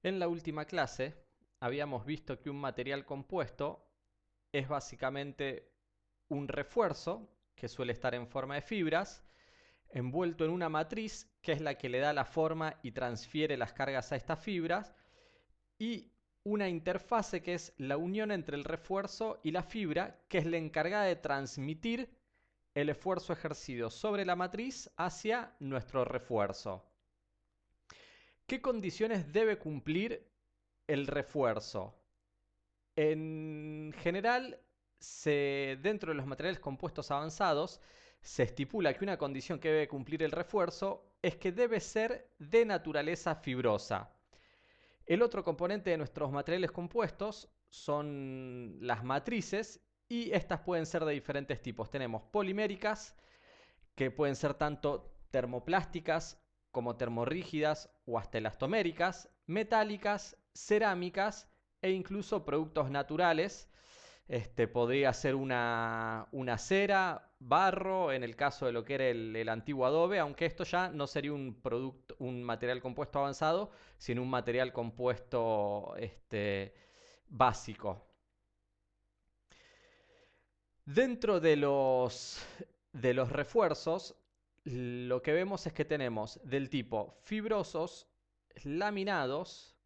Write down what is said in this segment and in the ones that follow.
En la última clase habíamos visto que un material compuesto es básicamente un refuerzo que suele estar en forma de fibras, envuelto en una matriz que es la que le da la forma y transfiere las cargas a estas fibras, y una interfase que es la unión entre el refuerzo y la fibra, que es la encargada de transmitir el esfuerzo ejercido sobre la matriz hacia nuestro refuerzo. ¿Qué condiciones debe cumplir el refuerzo? En general, dentro de los materiales compuestos avanzados, se estipula que una condición que debe cumplir el refuerzo es que debe ser de naturaleza fibrosa. El otro componente de nuestros materiales compuestos son las matrices, y estas pueden ser de diferentes tipos. Tenemos poliméricas, que pueden ser tanto termoplásticas como termorrígidas o hasta elastoméricas, metálicas, cerámicas e incluso productos naturales. Podría ser una cera, barro, en el caso de lo que era el antiguo adobe, aunque esto ya no sería un material compuesto avanzado, sino un material compuesto básico. Dentro de los refuerzos, lo que vemos es que tenemos del tipo fibrosos, laminados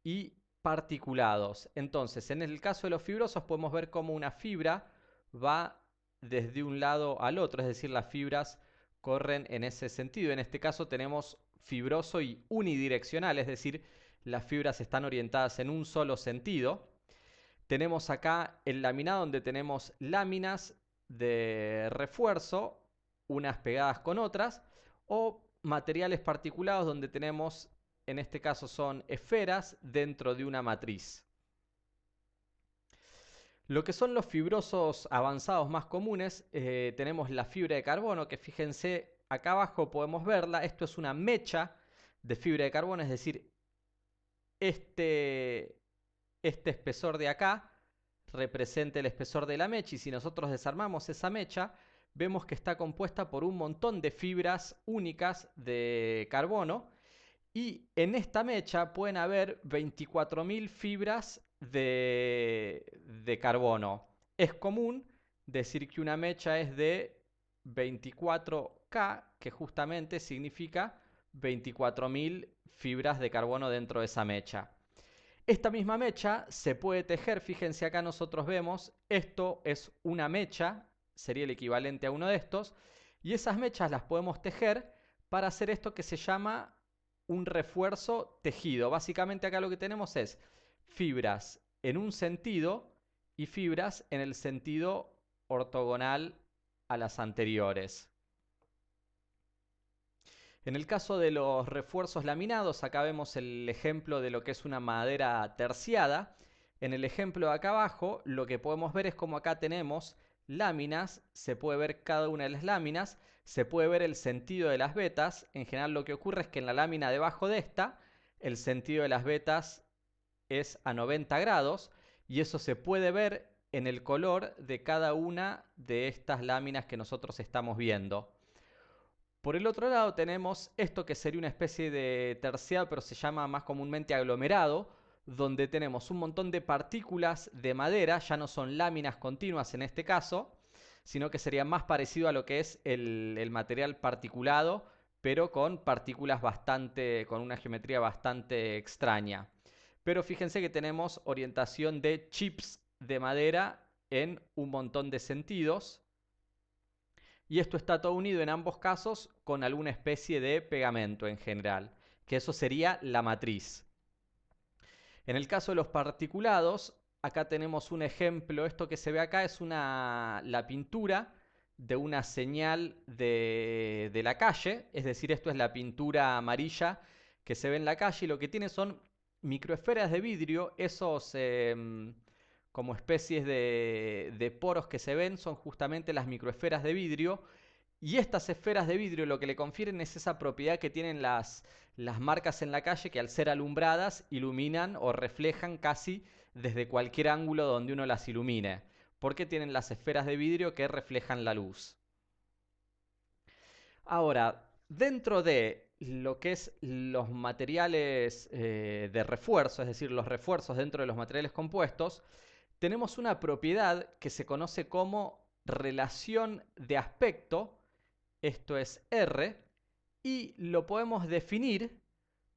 y particulados. Entonces, en el caso de los fibrosos podemos ver cómo una fibra va desde un lado al otro, es decir, las fibras corren en ese sentido. En este caso tenemos fibroso y unidireccional, es decir, las fibras están orientadas en un solo sentido. Tenemos acá el laminado, donde tenemos láminas de refuerzo, unas pegadas con otras, o materiales particulados, donde tenemos, en este caso son esferas dentro de una matriz. Lo que son los fibrosos avanzados más comunes, tenemos la fibra de carbono, que fíjense, acá abajo podemos verla. Esto es una mecha de fibra de carbono, es decir, este espesor de acá representa el espesor de la mecha, y si nosotros desarmamos esa mecha, vemos que está compuesta por un montón de fibras únicas de carbono, y en esta mecha pueden haber 24.000 fibras de carbono. Es común decir que una mecha es de 24K, que justamente significa 24.000 fibras de carbono dentro de esa mecha. Esta misma mecha se puede tejer. Fíjense, acá nosotros vemos, esto es una mecha, sería el equivalente a uno de estos, y esas mechas las podemos tejer para hacer esto que se llama un refuerzo tejido. Básicamente acá lo que tenemos es fibras en un sentido y fibras en el sentido ortogonal a las anteriores. En el caso de los refuerzos laminados, acá vemos el ejemplo de lo que es una madera terciada. En el ejemplo de acá abajo, lo que podemos ver es como acá tenemos láminas, se puede ver cada una de las láminas, se puede ver el sentido de las vetas. En general lo que ocurre es que en la lámina debajo de esta, el sentido de las vetas es a 90 grados, y eso se puede ver en el color de cada una de estas láminas que nosotros estamos viendo. Por el otro lado tenemos esto que sería una especie de terciado, pero se llama más comúnmente aglomerado, donde tenemos un montón de partículas de madera. Ya no son láminas continuas en este caso, sino que sería más parecido a lo que es el material particulado, pero con partículas con una geometría bastante extraña. Pero fíjense que tenemos orientación de chips de madera en un montón de sentidos, y esto está todo unido en ambos casos con alguna especie de pegamento en general, que eso sería la matriz. En el caso de los particulados, acá tenemos un ejemplo. Esto que se ve acá es la pintura de una señal de la calle, es decir, esto es la pintura amarilla que se ve en la calle, y lo que tiene son microesferas de vidrio. Esos como especies de poros que se ven son justamente las microesferas de vidrio, y estas esferas de vidrio lo que le confieren es esa propiedad que tienen las marcas en la calle, que al ser alumbradas iluminan o reflejan casi desde cualquier ángulo donde uno las ilumine, porque tienen las esferas de vidrio que reflejan la luz. Ahora, dentro de lo que es los materiales de refuerzo, es decir, los refuerzos dentro de los materiales compuestos, tenemos una propiedad que se conoce como relación de aspecto, esto es R, y lo podemos definir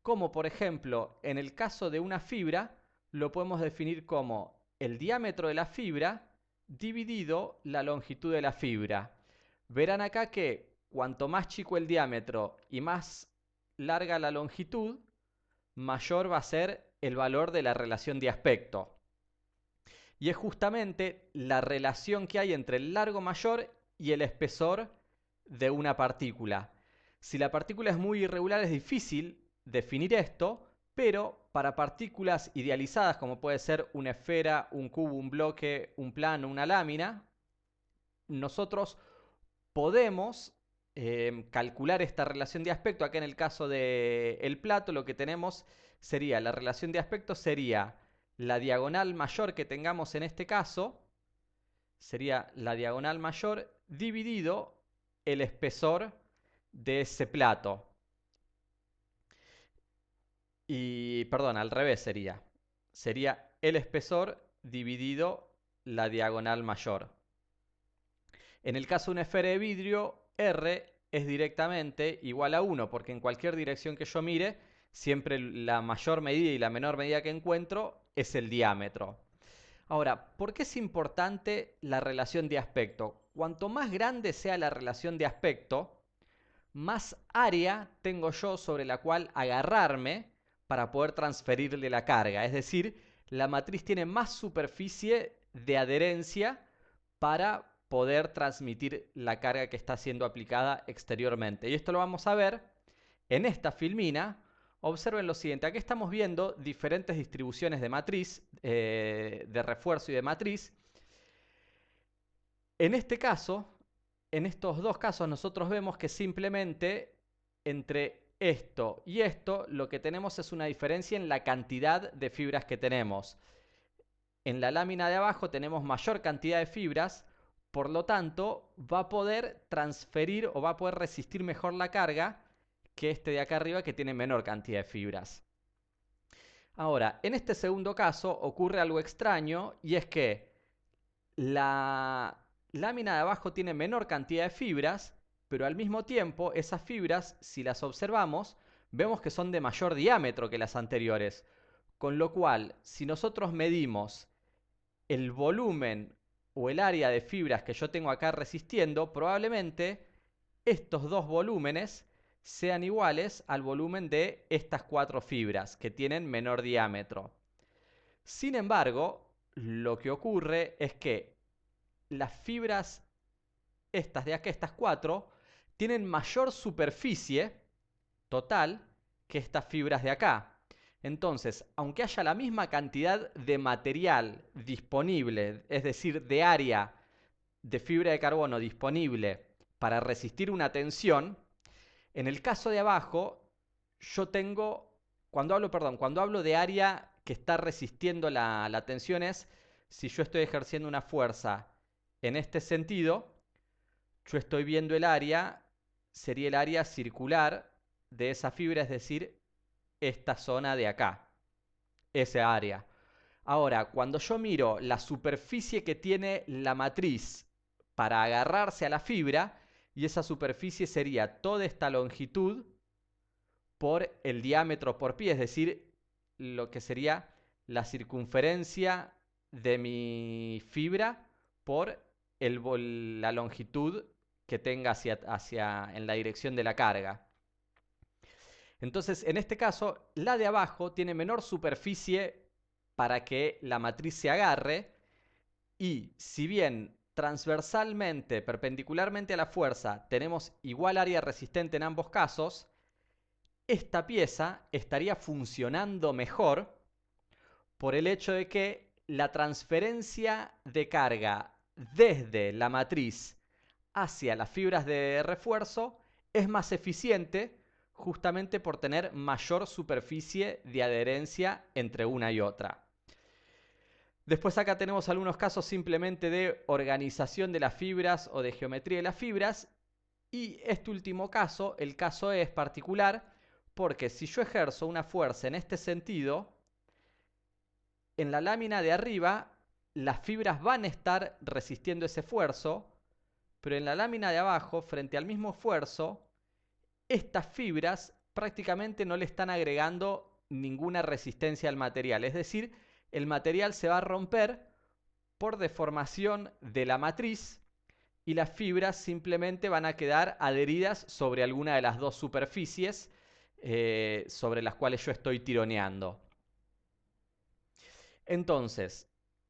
como, por ejemplo, en el caso de una fibra, lo podemos definir como el diámetro de la fibra dividido la longitud de la fibra. Verán acá que cuanto más chico el diámetro y más larga la longitud, mayor va a ser el valor de la relación de aspecto. Y es justamente la relación que hay entre el largo mayor y el espesor de una partícula. Si la partícula es muy irregular es difícil definir esto, pero para partículas idealizadas como puede ser una esfera, un cubo, un bloque, un plano, una lámina, nosotros podemos calcular esta relación de aspecto. Acá en el caso del plato lo que tenemos sería, la relación de aspecto sería la diagonal mayor que tengamos en este caso, sería la diagonal mayor dividido el espesor de ese plato. Y, perdón, al revés sería. Sería el espesor dividido la diagonal mayor. En el caso de una esfera de vidrio, R es directamente igual a 1, porque en cualquier dirección que yo mire, siempre la mayor medida y la menor medida que encuentro es el diámetro. Ahora, ¿por qué es importante la relación de aspecto? Cuanto más grande sea la relación de aspecto, más área tengo yo sobre la cual agarrarme para poder transferirle la carga. Es decir, la matriz tiene más superficie de adherencia para poder transmitir la carga que está siendo aplicada exteriormente. Y esto lo vamos a ver en esta filmina. Observen lo siguiente, aquí estamos viendo diferentes distribuciones de matriz, de refuerzo y de matriz. En este caso, en estos dos casos, nosotros vemos que simplemente entre esto y esto, lo que tenemos es una diferencia en la cantidad de fibras que tenemos. En la lámina de abajo tenemos mayor cantidad de fibras, por lo tanto, va a poder transferir o va a poder resistir mejor la carga que este de acá arriba que tiene menor cantidad de fibras. Ahora, en este segundo caso ocurre algo extraño y es que la lámina de abajo tiene menor cantidad de fibras, pero al mismo tiempo esas fibras, si las observamos, vemos que son de mayor diámetro que las anteriores. Con lo cual, si nosotros medimos el volumen o el área de fibras que yo tengo acá resistiendo, probablemente estos dos volúmenes sean iguales al volumen de estas cuatro fibras que tienen menor diámetro. Sin embargo, lo que ocurre es que las fibras estas de acá, estas cuatro, tienen mayor superficie total que estas fibras de acá. Entonces, aunque haya la misma cantidad de material disponible, es decir, de área de fibra de carbono disponible para resistir una tensión, en el caso de abajo, yo tengo, cuando hablo de área que está resistiendo la tensión es, si yo estoy ejerciendo una fuerza en este sentido, yo estoy viendo el área, sería el área circular de esa fibra, es decir, esta zona de acá, esa área. Ahora, cuando yo miro la superficie que tiene la matriz para agarrarse a la fibra, y esa superficie sería toda esta longitud por el diámetro por pi, es decir, lo que sería la circunferencia de mi fibra por la longitud que tenga en la dirección de la carga. Entonces, en este caso, la de abajo tiene menor superficie para que la matriz se agarre y si bien transversalmente, perpendicularmente a la fuerza, tenemos igual área resistente en ambos casos, esta pieza estaría funcionando mejor por el hecho de que la transferencia de carga desde la matriz hacia las fibras de refuerzo es más eficiente justamente por tener mayor superficie de adherencia entre una y otra. Después acá tenemos algunos casos simplemente de organización de las fibras o de geometría de las fibras Y este último caso, el caso E, es particular porque si yo ejerzo una fuerza en este sentido, en la lámina de arriba las fibras van a estar resistiendo ese esfuerzo, pero en la lámina de abajo, frente al mismo esfuerzo, estas fibras prácticamente no le están agregando ninguna resistencia al material. Es decir, el material se va a romper por deformación de la matriz y las fibras simplemente van a quedar adheridas sobre alguna de las dos superficies sobre las cuales yo estoy tironeando. Entonces,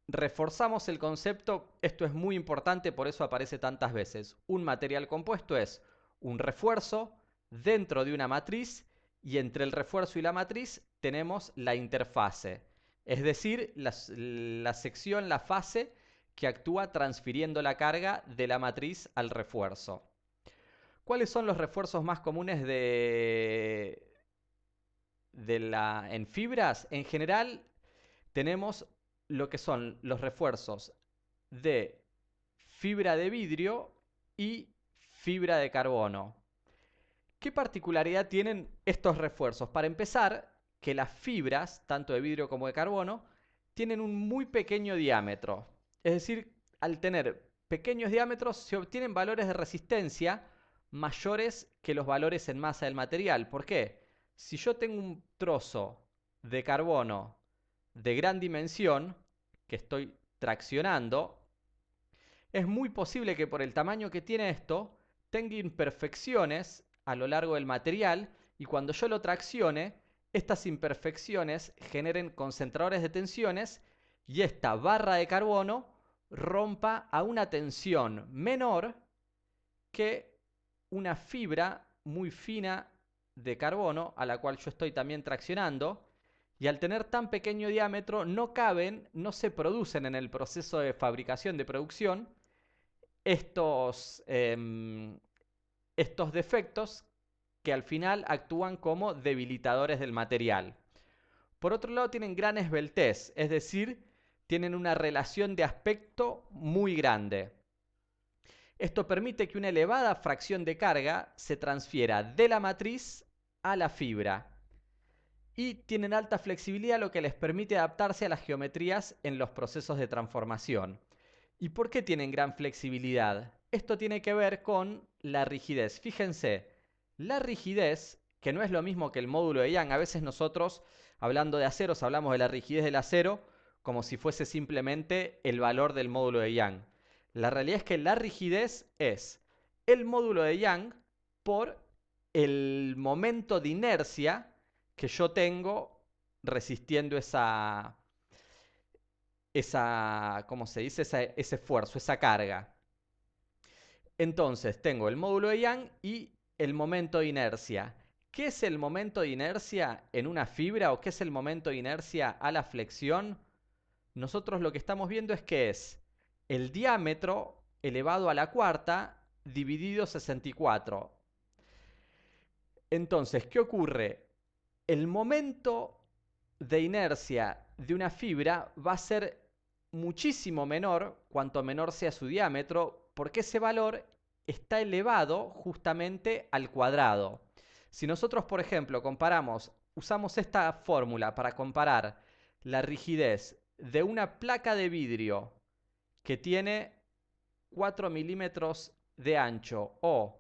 reforzamos el concepto, esto es muy importante, por eso aparece tantas veces. Un material compuesto es un refuerzo dentro de una matriz y entre el refuerzo y la matriz tenemos la interfase, es decir, la sección, la fase que actúa transfiriendo la carga de la matriz al refuerzo. ¿Cuáles son los refuerzos más comunes en fibras? En general tenemos lo que son los refuerzos de fibra de vidrio y fibra de carbono. ¿Qué particularidad tienen estos refuerzos? Para empezar, que las fibras, tanto de vidrio como de carbono, tienen un muy pequeño diámetro. Es decir, al tener pequeños diámetros se obtienen valores de resistencia mayores que los valores en masa del material. ¿Por qué? Si yo tengo un trozo de carbono de gran dimensión que estoy traccionando, es muy posible que por el tamaño que tiene esto tenga imperfecciones a lo largo del material y cuando yo lo traccione, estas imperfecciones generen concentradores de tensiones y esta barra de carbono rompa a una tensión menor que una fibra muy fina de carbono a la cual yo estoy también traccionando. Y al tener tan pequeño diámetro no caben, no se producen en el proceso de fabricación, de producción, estos defectos que al final actúan como debilitadores del material. Por otro lado, tienen gran esbeltez, es decir, tienen una relación de aspecto muy grande. Esto permite que una elevada fracción de carga se transfiera de la matriz a la fibra. Y tienen alta flexibilidad, lo que les permite adaptarse a las geometrías en los procesos de transformación. ¿Y por qué tienen gran flexibilidad? Esto tiene que ver con la rigidez. Fíjense, la rigidez, que no es lo mismo que el módulo de Young. A veces nosotros, hablando de aceros, hablamos de la rigidez del acero como si fuese simplemente el valor del módulo de Young. La realidad es que la rigidez es el módulo de Young por el momento de inercia que yo tengo resistiendo ¿cómo se dice? Ese esfuerzo, esa carga. Entonces, tengo el módulo de Young y el momento de inercia. ¿Qué es el momento de inercia en una fibra o qué es el momento de inercia a la flexión? Nosotros lo que estamos viendo es que es el diámetro elevado a la cuarta dividido 64. Entonces, ¿qué ocurre? El momento de inercia de una fibra va a ser muchísimo menor cuanto menor sea su diámetro, porque ese valor está elevado justamente al cuadrado. Si nosotros, por ejemplo, usamos esta fórmula para comparar la rigidez de una placa de vidrio que tiene 4 milímetros de ancho o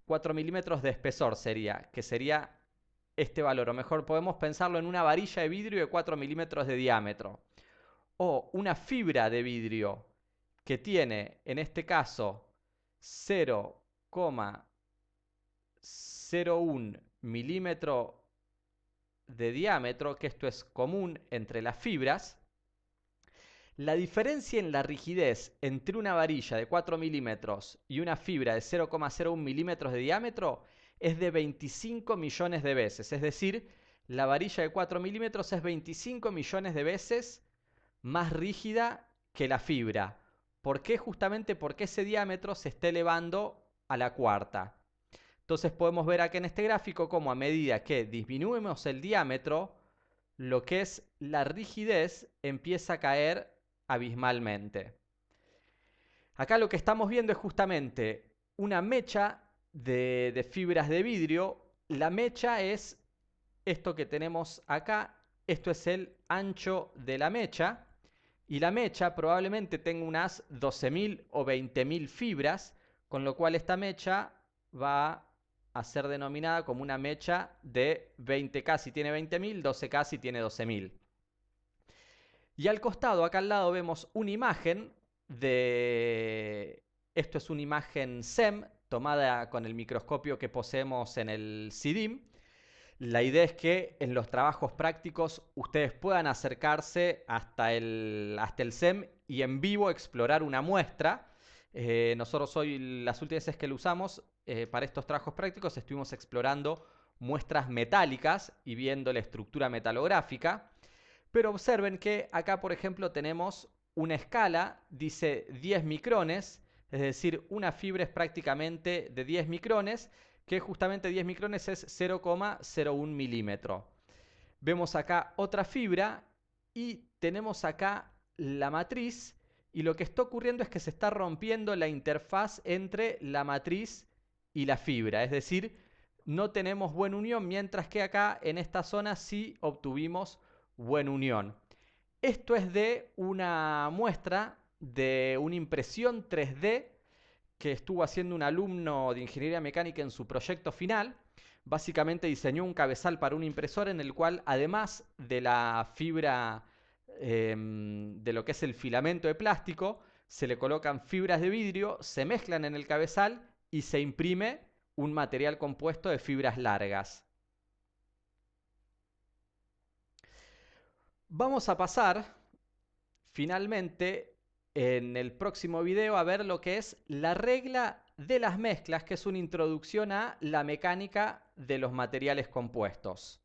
4 milímetros de espesor que sería este valor, o mejor podemos pensarlo en una varilla de vidrio de 4 milímetros de diámetro, o una fibra de vidrio que tiene, en este caso, 0,01 milímetro de diámetro, que esto es común entre las fibras. La diferencia en la rigidez entre una varilla de 4 milímetros y una fibra de 0,01 milímetros de diámetro es de 25 millones de veces. Es decir, la varilla de 4 milímetros es 25 millones de veces más rígida que la fibra. ¿Por qué? Justamente porque ese diámetro se está elevando a la cuarta. Entonces podemos ver aquí en este gráfico cómo a medida que disminuimos el diámetro, lo que es la rigidez empieza a caer abismalmente. Acá lo que estamos viendo es justamente una mecha de fibras de vidrio. La mecha es esto que tenemos acá. Esto es el ancho de la mecha. Y la mecha probablemente tenga unas 12.000 o 20.000 fibras, con lo cual esta mecha va a ser denominada como una mecha de 20K si tiene 20.000, 12K si tiene 12.000. Y al costado, acá al lado, vemos una imagen de... Esto es una imagen SEM tomada con el microscopio que poseemos en el CIDIM. La idea es que en los trabajos prácticos ustedes puedan acercarse hasta el SEM y en vivo explorar una muestra. Nosotros hoy, las últimas veces que lo usamos para estos trabajos prácticos, estuvimos explorando muestras metálicas y viendo la estructura metalográfica. Pero observen que acá, por ejemplo, tenemos una escala, dice 10 micrones, es decir, una fibra es prácticamente de 10 micrones, que justamente 10 micrones es 0,01 milímetro. Vemos acá otra fibra y tenemos acá la matriz, y lo que está ocurriendo es que se está rompiendo la interfaz entre la matriz y la fibra, es decir, no tenemos buena unión, mientras que acá en esta zona sí obtuvimos buena unión. Esto es de una muestra de una impresión 3D que estuvo haciendo un alumno de ingeniería mecánica en su proyecto final. Básicamente diseñó un cabezal para una impresora en el cual, además de la fibra de lo que es el filamento de plástico, se le colocan fibras de vidrio, se mezclan en el cabezal y se imprime un material compuesto de fibras largas. Vamos a pasar finalmente en el próximo video a ver lo que es la regla de las mezclas, que es una introducción a la mecánica de los materiales compuestos.